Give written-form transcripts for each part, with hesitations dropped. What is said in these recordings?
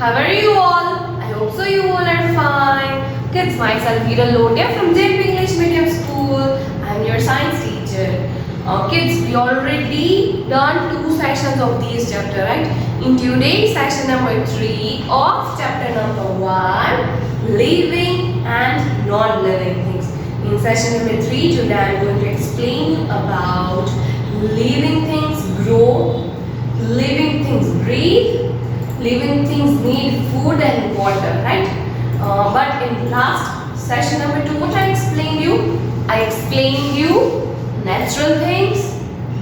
How are you all? I hope so you all are fine. Kids, myself Veeral Lotia from JP English Medium School. I'm your science teacher. Kids, we already done 2 sections of this chapter, right? In today's section number 3 of chapter number 1, living and non-living things. In session number 3, today I'm going to explain about living things grow, living things breathe, living things need food and water, right? But in last session number 2, what I explained you? I explained you natural things,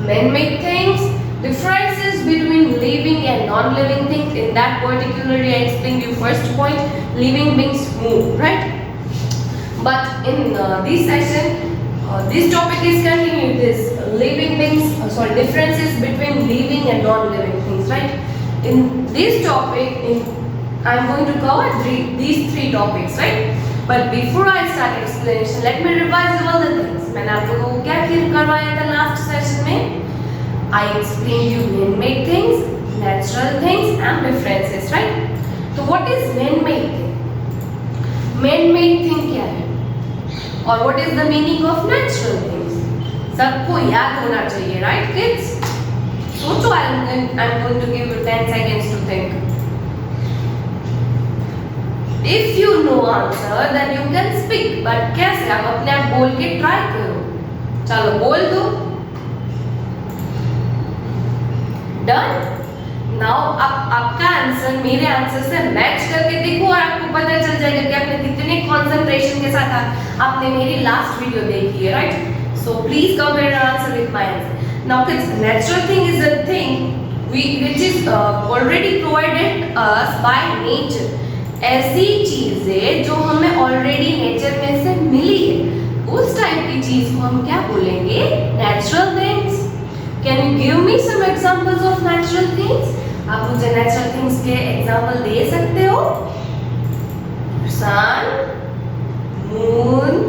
man-made things, differences between living and non-living things. In that particularly I explained you first point, living beings move, right? But in this session, this topic is continued. This living beings, differences between living and non-living things, right? In this topic, I'm going to cover these 3 topics, right? But before I start explanation, let me revise all the things. मैंने आप लोगों को क्या clear करवाया था last session में? I explained you man-made things, natural things, and differences, right? So what is man-made thing? Man-made thing क्या है? और what is the meaning of natural things? सबको याद होना चाहिए, right, kids? सोचो, I'm going to give you 10 seconds to think. If you know answer, then you can speak. But कैसे? आप अपने आप बोल के try करो. चलो बोल दो. Done? Now आपका आंसर मेरे आंसर से मैच करके देखो और आपको पता चल जाएगा कि आपने कितने कंसंट्रेशन के साथ आपने मेरी लास्ट वीडियो देखी है, right? So please compare your answer with my answer. Now kids, natural thing is a thing which is already provided us by nature. ऐसी चीजें जो हमें ऑलरेडी नेचर में से मिली है, उस टाइप की चीज को हम क्या बोलेंगे? Natural things. Can you give me some examples of natural things? आप मुझे नेचुरल थिंग्स के एग्जांपल दे सकते हो? Sun, moon,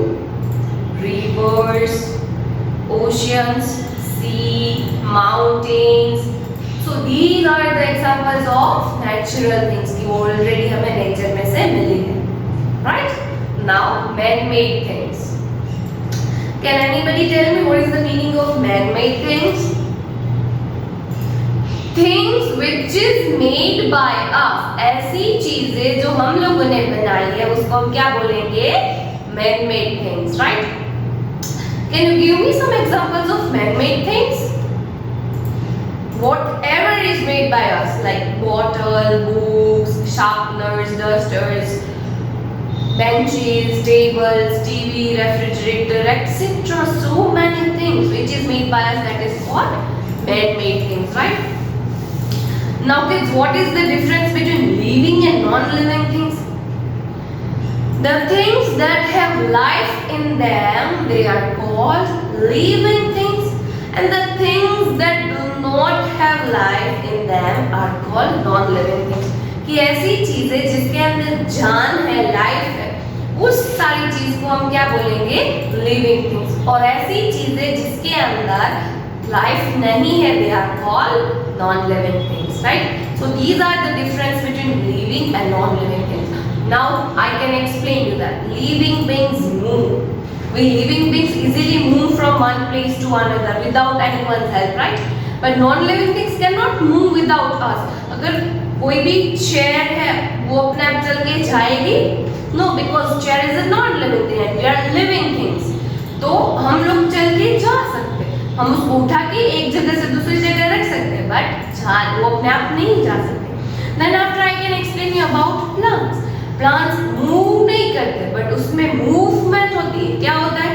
rivers, oceans, sea, mountains. So these are the examples of natural things कि already हमें nature में से मिली है, right? Now man-made things. Can anybody tell me what is the meaning of man-made things? Things which is made by us. ऐसी चीजें जो हम लोगों ने बनाई है उसको हम क्या बोलेंगे? Man-made things, right? Can you give me some examples of man-made things? Whatever is made by us, like bottle, books, sharpeners, dusters, benches, tables, TV, refrigerator, etc. So many things which is made by us, that is what? Man-made things, right? Now kids, what is the difference between living and non-living things? The things that have life in them, they are called living things, and the things that do not have life in them are called non-living things. कि ऐसी चीजें जिसके अंदर जान है, life है, उस सारी चीज को हम क्या बोलेंगे? Living things. और ऐसी चीजें जिसके अंदर लाइफ नहीं है, they are called non-living things, right? So these are the difference between living and non-living things. Now I can explain you that living beings move. We living beings easily move from one place to another without anyone's help, right? But non-living things cannot move without us. अगर कोई भी chair है, वो अपने आप चल के जाएगी? No, because chair is a non-living thing and we are living things. तो हम लोग चल के जा सकते हैं. हम उसको उठा के एक जगह से दूसरी जगह रख सकते हैं, but वो अपने आप नहीं जा सकते. Then after I can explain you about plants. Plants move नहीं करते बट उसमें मूवमेंट होती है. क्या होता है?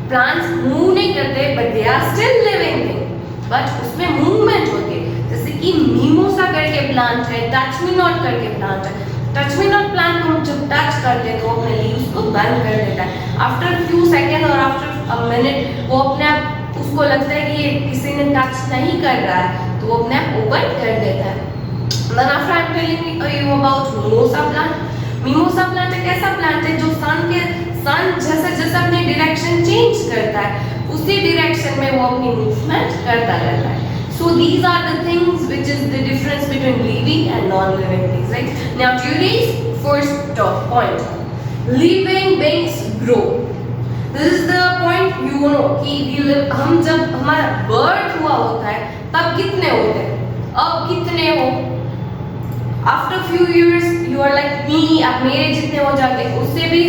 प्लांट्स मूव नहीं करते but they are still living thing, but उसमें मूवमेंट होती है. जैसे कि मीमोसा करके प्लांट है, टच मी नॉट करके प्लांट है. टच मी नॉट प्लांट को हम जब टच करते हैं तो अपने लीव्स को बंद कर देता है. आफ्टर फ्यू सेकेंड और आफ्टर अ मिनट वो अपने आप उसको लगता है कि ये किसी ने टच नहीं कर रहा है तो वो अपने आप ओपन कर देता है. Then after I am telling you about mimosa plant. Mimosa plant एक ऐसा प्लांट है जो सन जैसा अपनी डायरेक्शन चेंज करता है, उसी डायरेक्शन में वो अपनी मूवमेंट करता रहता है. So these are the things which is the difference between living and non-living things, right? Now today's first point, living beings grow. This is the point you know कि हम जब हमारा बर्थ हुआ होता है तब कितने होते हैं, अब कितने हो, after few years you are like me, आप मेरे जितने हो जाओगे, उससे भी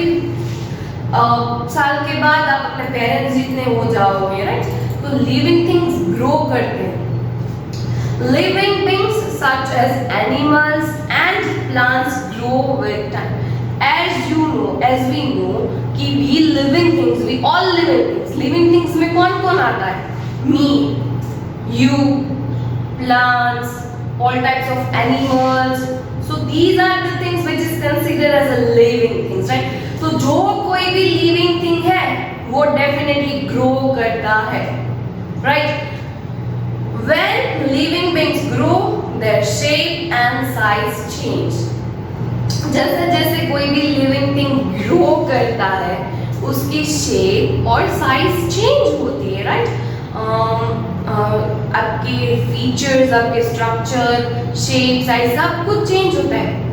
साल के बाद आप अपने पेरेंट्स जितने हो जाओगे, राइट? तो लिविंग थिंग्स ग्रो करते हैं. Living beings such as animals and plants grow with time. As you know, as we know कि we living things, we all living things. Living things में कौन कौन आता है? Me, you, plants, all types of animals. So these are the things which is considered as a living things, right? So जो कोई भी living thing है वो definitely grow करता है, right? When living beings grow, their shape and size change. जैसे जैसे कोई भी living thing grow करता है, उसकी shape और size change होती है, right? आपके features, आपके structure, shape, size सब कुछ change होता है.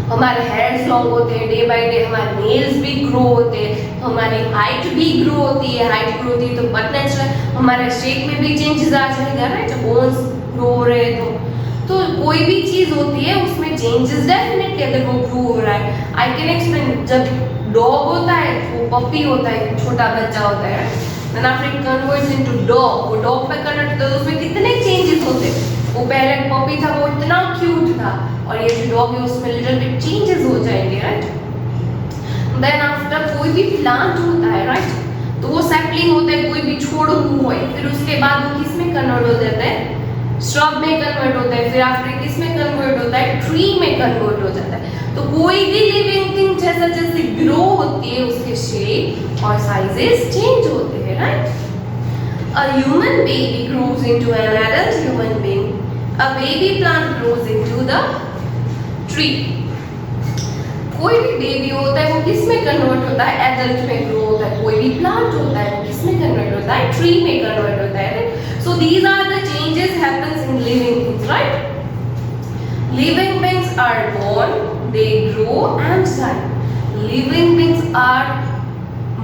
हमारे हेयर्स लॉन्ग होते हैं, डे बाय डे हमारे नेल्स भी ग्रो होते हैं, हमारी हाइट भी ग्रो होती है, हाइट ग्रो होती है तो बट नेचुरल हमारे शेप में भी चेंजेस आ जाएगा, राइट? जब बोन्स ग्रो हो रहे हैं तो कोई भी चीज होती है उसमें चेंजेस डेफिनेटली अगर वो ग्रो हो रहा है. I can explain. जब डॉग होता है वो पपी होता है, छोटा बच्चा होता है, then after it converts into dog, वो डॉग पे कन्वर्ट होता है, उसमें कितने चेंजेस होते हैं. वो पहले पपी था वो इतना क्यूट था और ये जो डॉग है उसमें लिटिल बिट चेंजेस हो जाएंगे, राइट? देन आफ्टर कोई भी प्लांट होता है, राइट, तो वो सैपलिंग होता है, कोई भी छोड़ हुआ है, फिर उसके बाद वो किस में कन्वर्ट हो जाता है? श्रब में कन्वर्ट होता है, फिर आफ्टर किस में कन्वर्ट होता है? ट्री में कन्वर्ट हो जाता है. तो कोई भी लिविंग थिंग जैसे जैसे ग्रो होती है उसके शेप और साइजेस चेंज होते हैं, right? A human baby grows into an adult human being. A baby plant grows into the tree. कोई भी बेबी होता है वो किस में कन्वर्ट होता है? एडल्ट में ग्रो होता है. कोई भी प्लांट होता है वो किस में कन्वर्ट होता है? ट्री में कन्वर्ट होता है. So these are the changes happens in living things, right? Living beings are born, they grow and die. Living beings are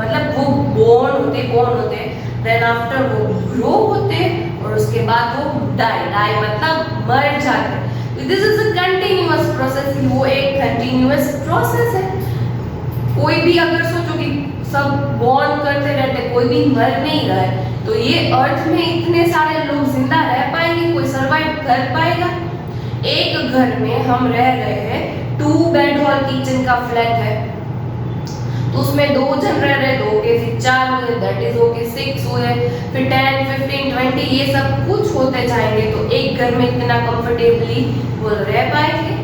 मतलब वो born होते देन आफ्टर वो ग्रो होते और उसके बाद वो डाई मतलब मर जाते. This is a continuous process. वो एक कंटिन्यूअस प्रोसेस है. कोई भी अगर सोचो कि सब बॉर्न करते रहते, कोई भी मर नहीं रहा है, तो ये अर्थ में इतने सारे लोग जिंदा रह पाएंगे? कोई सरवाइव कर पाएगा? एक घर में हम रह रहे हैं, 2 बेड हॉल किचन का फ्लैट है, तो उसमें 2 जन रह रहे, 2 के फिर 4 हुए, दैट इज ओके 6 हुए, फिर 10, 15, 20 ये सब कुछ होते जाएंगे. तो एक घर में इतना कंफर्टेबली वो रह पाएंगे?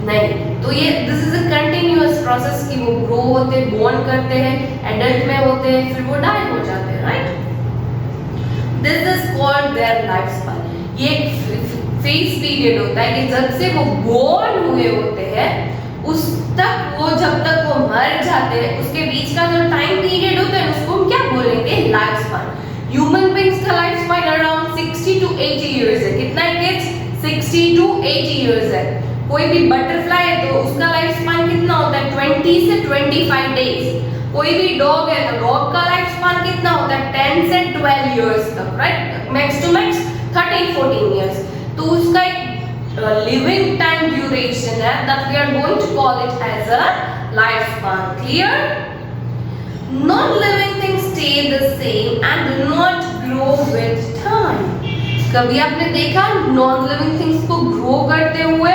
नहीं. तो ये this is a continuous process कि वो ग्रो होते, बॉर्न करते हैं, एडल्ट में होते हैं, फिर वो डाई हो जाते हैं, right? This is called their life span. ये फेज पीरियड होता है कि जब से वो बॉर्न हुए होते हैं उस तक वो जब तक वो मर जाते हैं उसके बीच का जो टाइम पीरियड होता है उसको हम क्या बोलेंगे? Life span. ह्यूमन बीइंग्स का life span around 60 to 80 years है. कितना है किड्स? 60 to 80 इयर्स है. कोई भी बटरफ्लाई है तो उसका लाइफ स्पैन कितना होता है? 20 से 25 डेज. कोई भी डॉग है तो डॉग का लाइफ स्पैन कितना होता है? 10 से 12 इयर्स तक, right? Max to max 13-14 years. तो उसका एक living time duration है, that we are going to call it as a lifespan. Clear? Non-living things stay the same and do not grow with time. कभी आपने देखा non-living things को grow करते हुए?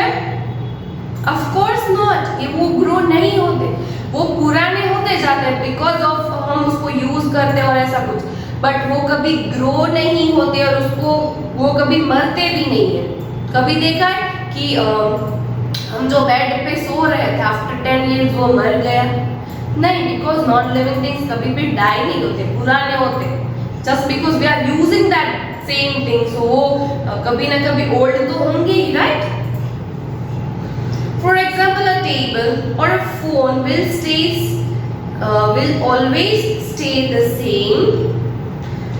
Of course not. ये वो grow नहीं होते, वो पुराने होते जाते हैं because of हम उसको use करते हैं और ऐसा कुछ, but वो कभी grow नहीं होते और उसको वो कभी मरते भी नहीं है. कभी देखा है कि हम जो बेड पे सो रहे थे आफ्टर 10 इयर्स वो मर गया? नहीं, बिकॉज नॉन लिविंग थिंग्स कभी भी डाई नहीं होते, पुराने होते. Just because we are using that same thing, so वो कभी ना कभी ओल्ड तो होंगे ही, right? For example a table और a phone will always stay the same.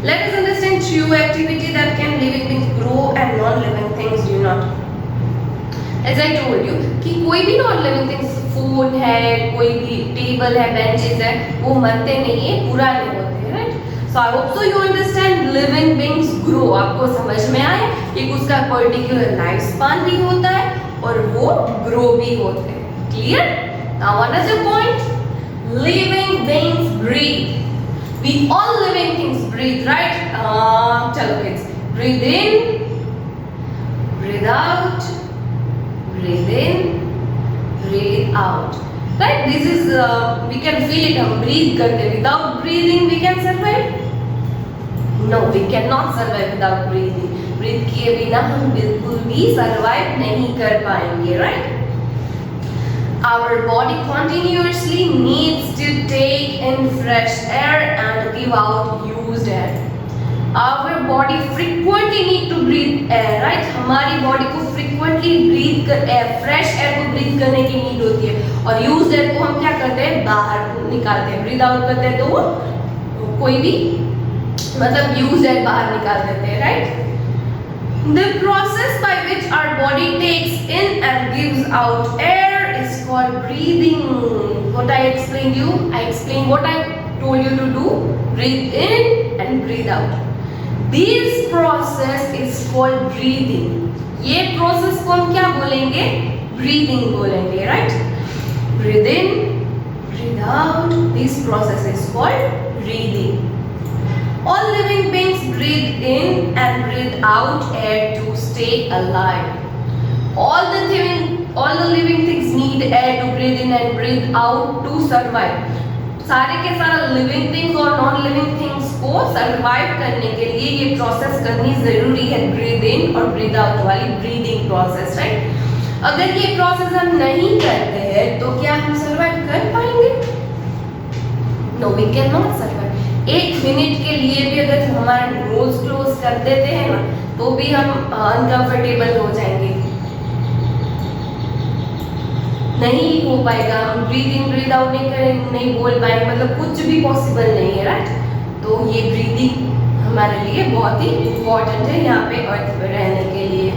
Let us understand true activity that can living things grow. grow and non-living things do not. As I told you कि कोई भी non-living things, phone है, कोई भी table है, benches है, वो मरते नहीं है, पुराने होते हैं, right? So I hope so you understand living beings grow. आपको समझ में आए कि उसका पर्टिकुलर लाइफ स्पान भी होता है और वो ग्रो भी होते हैं. Clear? Now another point. Living beings breathe. We all living things breathe, right? चलो kids. Breathe in, breathe out, breathe in, breathe out. Right? This is we can feel it. हम breathe करते. Without breathing we can survive? No, we cannot survive without breathing. Breathe किए बिना हम बिल्कुल भी survive नहीं कर पाएंगे, right? Our body continuously needs to take in fresh air and give out used air. Our body frequently need to breathe air, right? हमारी body को frequently breathe कर air, fresh air को breathe करने की need होती है और used air को हम क्या करते हैं, बाहर निकालते हैं. breathe out करते हैं तो वो कोई भी मतलब used air बाहर निकाल देते हैं, right? The process by which our body takes in and gives out air is called breathing. What I explained you, I explained what I told you to do. Breathe in and breathe out. This process is called breathing. ये process को हम क्या बोलेंगे? Breathing बोलेंगे, right? Breathe in, breathe out. This process is called breathing. All living beings breathe in and breathe out air to stay alive. All the living things need air to breathe in and breathe out to survive. सारे के सारा living things और non living things को survive करने के लिए ये process करनी जरूरी है, breathe in और breathe out वाली breathing process, right? अगर ये process हम नहीं करते हैं तो क्या हम survive कर पाएंगे? No, we cannot survive. 1 minute के लिए भी अगर हमारा नोज क्लोज कर देते हैं ना तो भी हम अनकंफर्टेबल हो जाएंगे, नहीं हो पाएगा. हम ब्रीथ इन ब्रीथ आउट नहीं करेंगे, नहीं बोल पाएंगे, मतलब कुछ भी पॉसिबल नहीं है, राइट? तो ये ब्रीदिंग हमारे लिए बहुत ही इम्पोर्टेंट है यहाँ पे अर्थ पे रहने के लिए.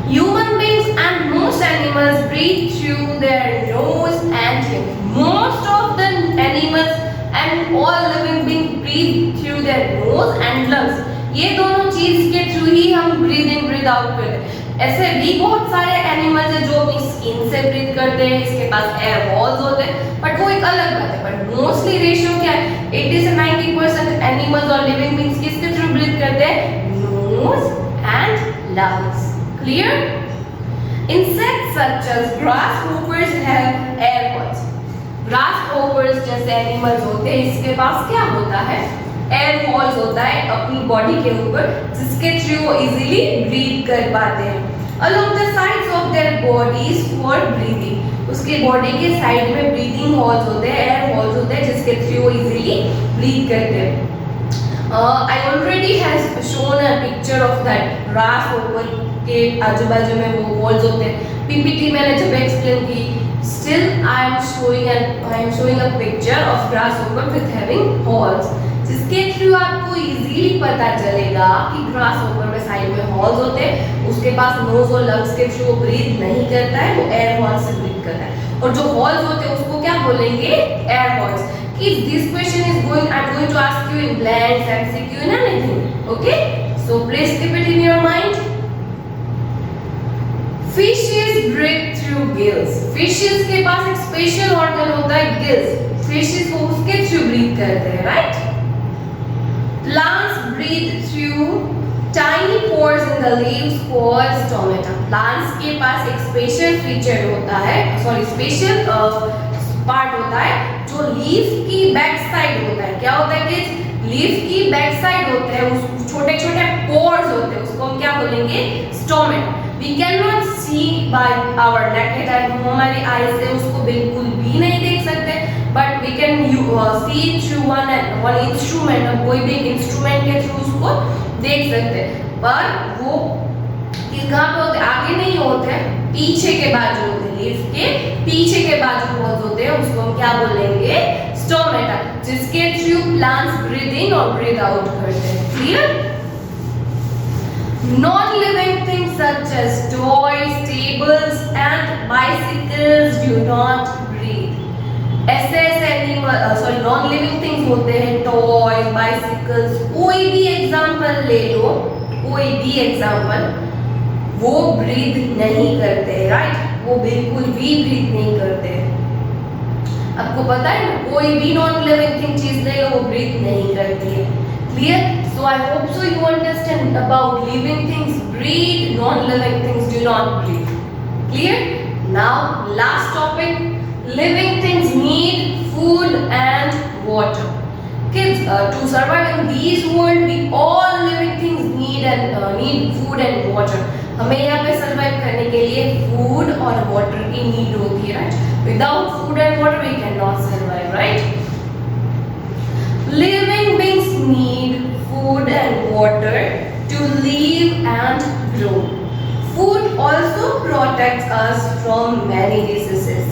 Human beings and most animals breathe through their nose and lungs. Most of the animals and all living beings breathe through their nose and lungs. ये दोनों चीज के थ्रू ही हम breathe in breathe out करते हैं. ऐसे भी बहुत सारे एनिमल्स हैं जो अपनी स्किन से ब्रीथ करते हैं, इसके पास एयर वॉल्स होते हैं, बट वो एक अलग बात है. बट मोस्टली रेशियो क्या है, 80 से 90% एनिमल्स और लिविंग बींग्स किसके थ्रू ब्रीथ करते हैं? Nose and lungs. Clear? Insects such as grasshoppers have air holes. Grasshoppers जैसे एनिमल्स होते हैं, इसके पास क्या होता है? एयर होल्स होता है अपनी बॉडी के ऊपर, जिसके थ्रू वो इजीली ब्रीथ कर पाते हैं. Along the sides of their bodies for breathing. उसके बॉडी के साइड में ब्रीथिंग होल्स होते हैं, एयर होल्स होते हैं, जिसके थ्रू वो इजीली ब्रीथ करते हैं. I already has shown a picture of that grasshopper के आजू बाजू में वो होल्स होते हैं. PPT मैंने जब एक्सप्लेन की, still I am showing a picture of grasshopper with having holes, जिसके थ्रू आपको इजीली पता चलेगा कि ग्रासहॉपर में साइड में होल्स होते हैं, उसके पास नोज और लंग्स के थ्रू वो ब्रीथ नहीं करता है, वो एयर होल्स से ब्रीथ करता है. और जो होल्स होते हैं उसको क्या बोलेंगे? Air holes. If this question is going, I'm going to ask you in blanks, MCQ and anything. Okay? So please keep it in your mind. Fishes breathe through gills. Fishes के पास एक special organ होता है gills. Fishes को उसके through breathe करते हैं, right? Plants breathe through tiny pores in the leaves called stomata. Plants के पास एक स्पेशल फीचर होता है, स्पेशल पार्ट होता है जो लीफ की बैक साइड होता है. क्या होता है कि लीफ की बैक साइड होते हैं, उस छोटे छोटे पोर्स होते हैं, उसको हम क्या बोलेंगे? Stomata. We cannot see by our naked eye. हम हमारी आई से उसको बिल्कुल भी नहीं देख सकते, but we can see it through one instrument. हम कोई भी इंस्ट्रूमेंट के थ्रू उसको देख सकते हैं, पर वो कहाँ पे होते? आगे नहीं होते, पीछे के बाजू होते हैं. लीफ के पीछे के बाजू होल्स होते हैं, उसको हम क्या बोलेंगे? स्टोमेटा, जिसके थ्रू प्लांट्स ब्रीथ इन और ब्रीथ आउट करते हैं. Clear? Non-living things such as toys, tables and bicycles do not breathe. ऐसे एनिमल नॉन लिविंग थिंग्स होते हैं, टॉयज, बाइसिकल्स, कोई भी एग्जांपल ले लो, कोई भी एग्जांपल, वो ब्रीथ नहीं करते, राइट? वो बिल्कुल भी ब्रीथ नहीं करते। आपको पता है ना, कोई भी नॉन लिविंग थिंग चीज ले लो, वो ब्रीथ नहीं करती है। Clear? So I hope so you understand about living things breathe, non-living things do not breathe. Clear? Now last topic, living things need food and water. Kids, to survive in this world, we all living things need food and water. हमें यहाँ पे survive करने के लिए food और water की need होती है, right? Without food and water we cannot survive, right? Living beings need food and water to live and grow. Food also protects us from many diseases.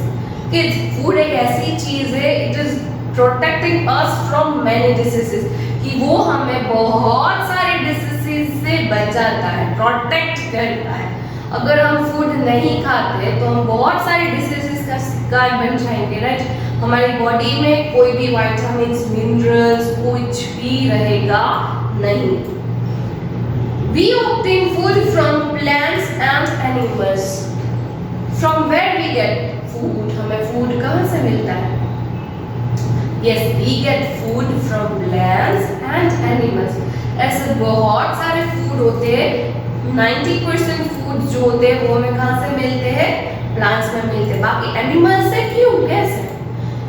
Kids, food एक ऐसी चीज है, it is protecting us from many diseases, कि वो हमें बहुत सारे diseases से बचाता है, protect करता है। अगर हम food नहीं खाते तो हम बहुत सारे diseases का शिकार बन जाएंगे, right? हमारी बॉडी में कोई भी vitamins, minerals कुछ भी रहेगा नहीं। We obtain food from plants and animals. From where we get food? हमें food कहाँ से मिलता है? Yes, we get food from plants and animals. ऐसे बहुत सारे food होते हैं, 90% food जो होते हैं वो हमें कहाँ से मिलते हैं? Plants में मिलते हैं। बाकी animals से क्यों? कैसे?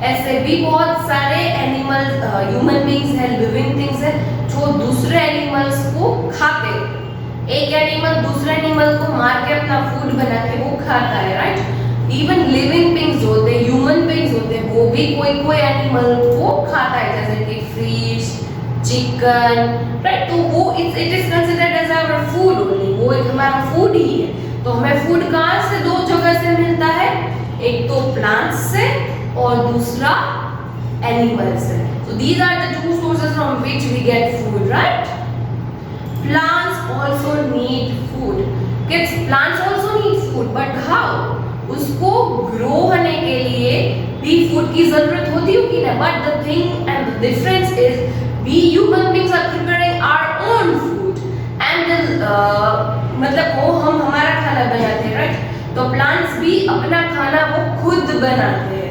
ऐसे भी बहुत सारे एनिमल, ह्यूमन बींग्स है, लिविंग थिंग्स है, जो दूसरे एनिमल्स को खाते हैं। एक एनिमल दूसरे एनिमल को मार के अपना फूड बना के वो खाता है, राइट? इवन लिविंग बींग्स होते हैं, ह्यूमन बींग्स होते हैं, वो भी कोई कोई एनिमल को खाता है, जैसे कि फिश, चिकन, राइट? तो वो it is considered as our food only, वो एक हमारा फूड ही है। तो हमें फूड कहाँ से? दो जगह से मिलता है, एक तो प्लांट्स से और दूसरा एनिमल से। So these are the two sources from which we get food, right? Plants also need food. Kids, plants also need food, but how? उसको grow होने के लिए भी food की जरूरत होती है कि नहीं? But the thing and the difference is we human beings are preparing our own food and मतलब वो हम हमारा खाना बनाते हैं, right? तो plants भी अपना खाना वो खुद बनाते हैं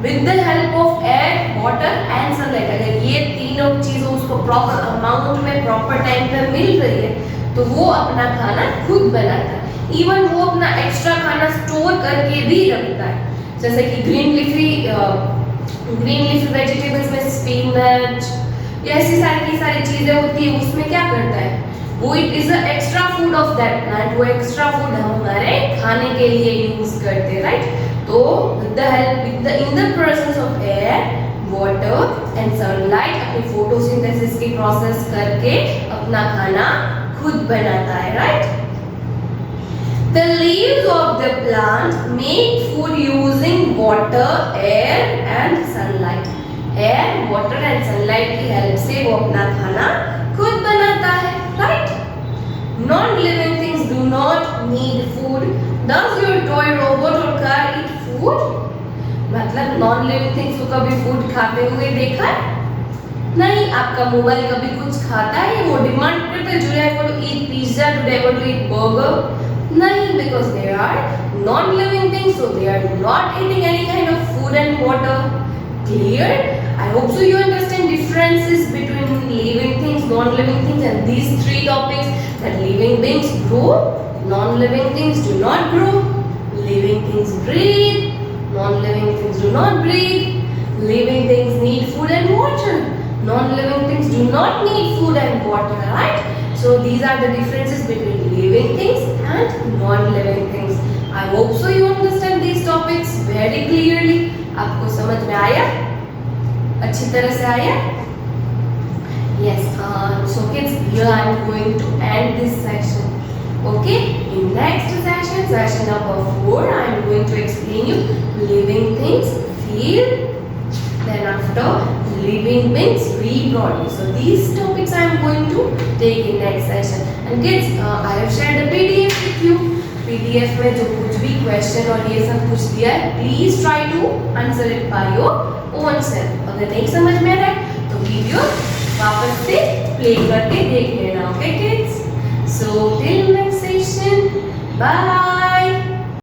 with the help of air, water and sunlight. अगर ये तीनों चीजों उसको प्रॉपर अमाउंट में प्रॉपर टाइम पर मिल रही है तो वो अपना खाना खुद बनाता है। इवन वो अपना एक्स्ट्रा खाना स्टोर करके भी रखता है, जैसे कि ग्रीन लीफी वेजिटेबल्स में स्पिनच, ये ऐसी सारी चीजें होती है, उसमें क्या करता है वो? It is a extra food of that plant, वो एक्स्ट्रा फूड हम हमारे खाने के लिए यूज करते हैं, राइट? तो in the presence of air, water and sunlight अपनी फोटोसिंथेसिस की प्रोसेस करके अपना खाना खुद बनाता है, right? The leaves of the plant make food using water, air and sunlight. Air, water and sunlight की हेल्प से वो अपना खाना खुद बनाता है, right? Non-living things do not need food. Does your toy, robot or car eat food? मतलब non living things को कभी फूड खाते हुए देखा है? नहीं। आपका मोबाइल कभी कुछ खाता है? वो डिमांड करते हैं, today I want to eat pizza, today I want to eat burger? नहीं, because they are non living things, so they are not eating any kind of food and water. Clear? I hope so you understand differences between living things, non living things and these three topics, that living beings grow, non-living things do not grow, living things breathe, non-living things do not breathe, living things need food and water, non-living things do not need food and water, right? So these are the differences between living things and non-living things. I hope so you understand these topics very clearly. आपको समझ में आया? अच्छी तरह से आया? Yes. So kids, here I am going to end this session. Okay? In next session, session number 4, I am going to explain you living things, feel, then after living means reproduce. So these topics I am going to take in next session. And kids, I have shared a PDF with you. PDF में जो कुछ भी question और ये सब कुछ दिया है, please try to answer it by your own self. अगर नहीं समझ में आ रहा है तो वीडियो वापस से प्ले करके देख लेना. Okay kids? So till next session, bye.